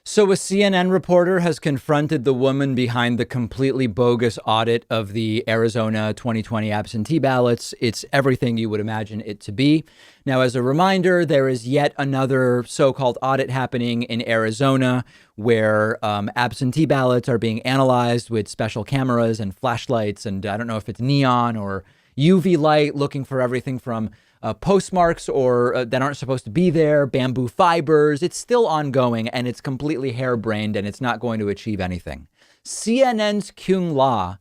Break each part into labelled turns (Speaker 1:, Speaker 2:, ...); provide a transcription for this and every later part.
Speaker 1: So a CNN reporter has confronted the woman behind the completely bogus audit of the Arizona 2020 absentee ballots. It's everything you would imagine it to be. Now, as a reminder, there is yet another so-called audit happening in Arizona where absentee ballots are being analyzed with special cameras and flashlights. And I don't know if it's neon or UV light, looking for everything from postmarks or that aren't supposed to be there, bamboo fibers. It's still ongoing and it's completely harebrained and it's not going to achieve anything. CNN's Kyung Lah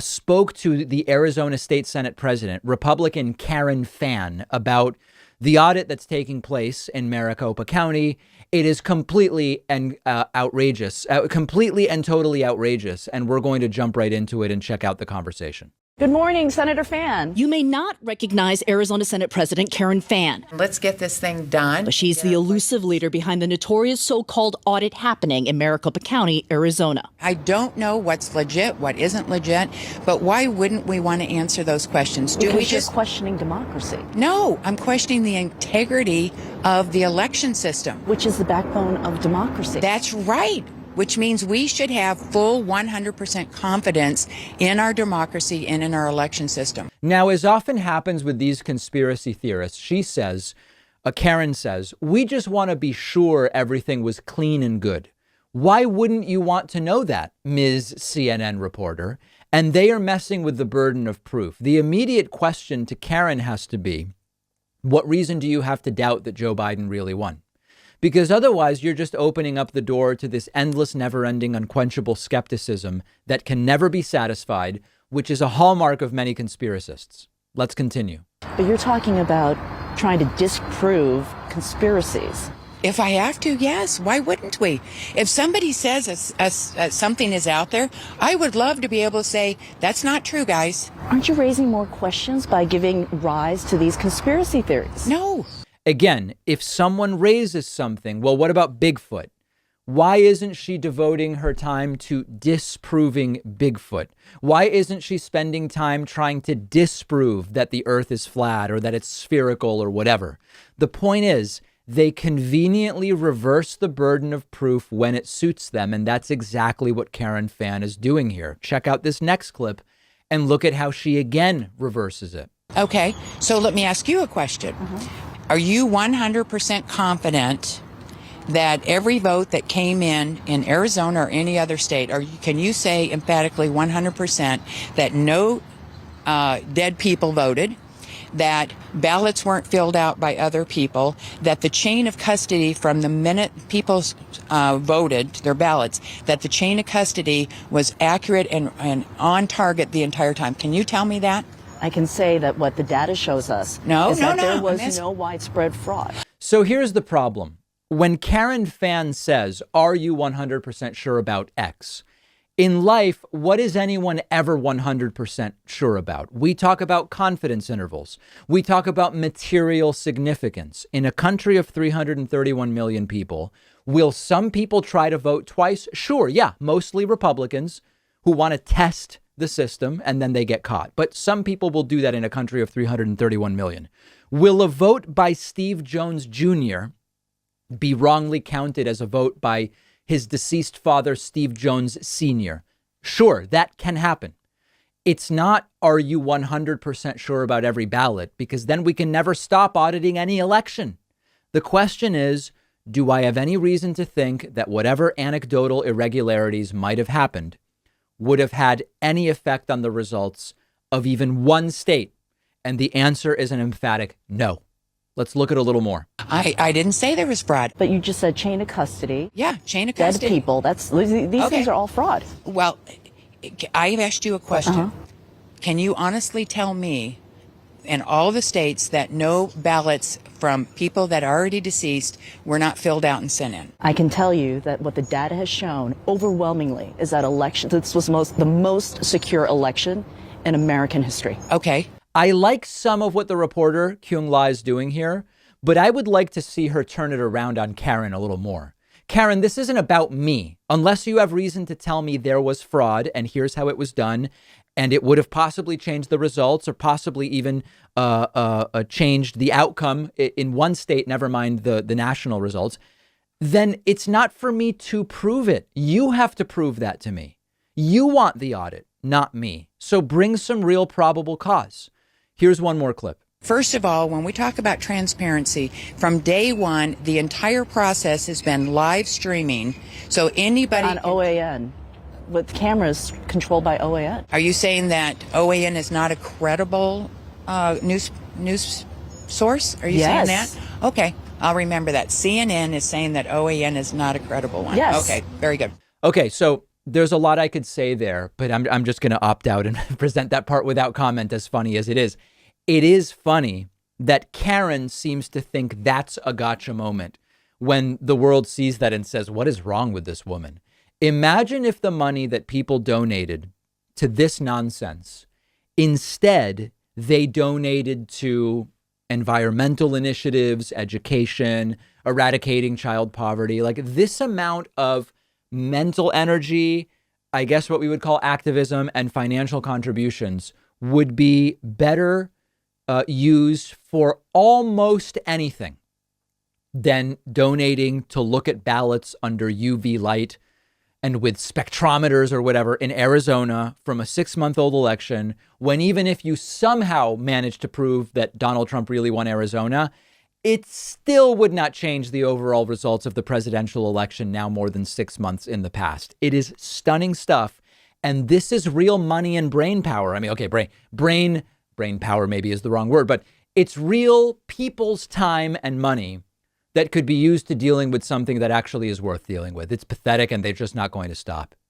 Speaker 1: spoke to the Arizona State Senate president, Republican Karen Fann, about the audit that's taking place in Maricopa County. It is completely and outrageous, completely and totally outrageous. And we're going to jump right into it and check out the conversation.
Speaker 2: Good morning, Senator Fann.
Speaker 3: You may not recognize Arizona Senate President Karen Fann.
Speaker 4: Let's get this thing done.
Speaker 3: But she's the elusive leader behind the notorious so-called audit happening in Maricopa County, Arizona.
Speaker 4: I don't know what's legit, what isn't legit, but why wouldn't we want to answer those questions?
Speaker 2: Because you're questioning democracy.
Speaker 4: No, I'm questioning the integrity of the election system.
Speaker 2: Which is the backbone of democracy.
Speaker 4: That's right. Which means we should have full 100% confidence in our democracy and in our election system.
Speaker 1: Now, as often happens with these conspiracy theorists, Karen says, we just want to be sure everything was clean and good. Why wouldn't you want to know that, Ms. CNN reporter? And they are messing with the burden of proof. The immediate question to Karen has to be, what reason do you have to doubt that Joe Biden really won? Because otherwise, you're just opening up the door to this endless, never-ending, unquenchable skepticism that can never be satisfied, which is a hallmark of many conspiracists. Let's continue.
Speaker 2: But you're talking about trying to disprove conspiracies.
Speaker 4: If I have to, yes. Why wouldn't we? If somebody says something is out there, I would love to be able to say, that's not true, guys.
Speaker 2: Aren't you raising more questions by giving rise to these conspiracy theories?
Speaker 4: No.
Speaker 1: Again, if someone raises something, well, what about Bigfoot? Why isn't she devoting her time to disproving Bigfoot? Why isn't she spending time trying to disprove that the earth is flat or that it's spherical or whatever? The point is, they conveniently reverse the burden of proof when it suits them. And that's exactly what Karen Fann is doing here. Check out this next clip and look at how she again reverses it.
Speaker 4: Okay, so let me ask you a question. Are you 100% confident that every vote that came in Arizona or any other state, or can you say emphatically 100% that no dead people voted, that ballots weren't filled out by other people, that the chain of custody from the minute people voted their ballots, that the chain of custody was accurate and on target the entire time? Can you tell me that?
Speaker 2: I can say that what the data shows us is that there was no widespread fraud.
Speaker 1: So here's the problem. When Karen Fann says, are you 100% sure about X? In life, what is anyone ever 100% sure about? We talk about confidence intervals. We talk about material significance. In a country of 331 million people, will some people try to vote twice? Sure, yeah, mostly Republicans who want to test the system and then they get caught. But some people will do that in a country of 331 million. Will a vote by Steve Jones Jr. be wrongly counted as a vote by his deceased father, Steve Jones Sr.? Sure, that can happen. It's not, are you 100% sure about every ballot? Because then we can never stop auditing any election. The question is, do I have any reason to think that whatever anecdotal irregularities might have happened would have had any effect on the results of even one state? And the answer is an emphatic no. Let's look at a little more.
Speaker 4: I didn't say there was fraud.
Speaker 2: But you just said chain of custody.
Speaker 4: Yeah, chain of custody.
Speaker 2: Dead people. These things are all fraud.
Speaker 4: Well, I've asked you a question. Can you honestly tell me in all the states that no ballots from people that are already deceased were not filled out and sent in?
Speaker 2: I can tell you that what the data has shown overwhelmingly is that this was the most secure election in American history.
Speaker 4: Okay.
Speaker 1: I like some of what the reporter Kyung Lah is doing here, but I would like to see her turn it around on Karen a little more. Karen, this isn't about me. Unless you have reason to tell me there was fraud and here's how it was done, and it would have possibly changed the results or possibly even changed the outcome in one state, never mind the national results. then it's not for me to prove it. You have to prove that to me. You want the audit, not me. So bring some real probable cause. Here's one more clip.
Speaker 4: First of all, when we talk about transparency, from day one, the entire process has been live streaming. So anybody
Speaker 2: On OAN, with cameras controlled by OAN.
Speaker 4: Are you saying that OAN is not a credible news source? Are you saying
Speaker 2: Yes.
Speaker 4: that? Okay, I'll remember that. CNN is saying that OAN is not a credible one.
Speaker 2: Yes.
Speaker 4: Okay, very good.
Speaker 1: Okay, so there's a lot I could say there, but I'm just going to opt out and present that part without comment, as funny as it is. It is funny that Karen seems to think that's a gotcha moment when the world sees that and says, what is wrong with this woman? Imagine if the money that people donated to this nonsense, instead, they donated to environmental initiatives, education, eradicating child poverty. Like, this amount of mental energy, I guess what we would call activism, and financial contributions would be better used for almost anything than donating to look at ballots under UV light and with spectrometers or whatever in Arizona from a 6-month-old election, when even if you somehow managed to prove that Donald Trump really won Arizona, it still would not change the overall results of the presidential election now more than 6 months in the past. It is stunning stuff. And this is real money and brain power. I mean, okay, brain power maybe is the wrong word, but it's real people's time and money that could be used to dealing with something that actually is worth dealing with. It's pathetic, and they're just not going to stop.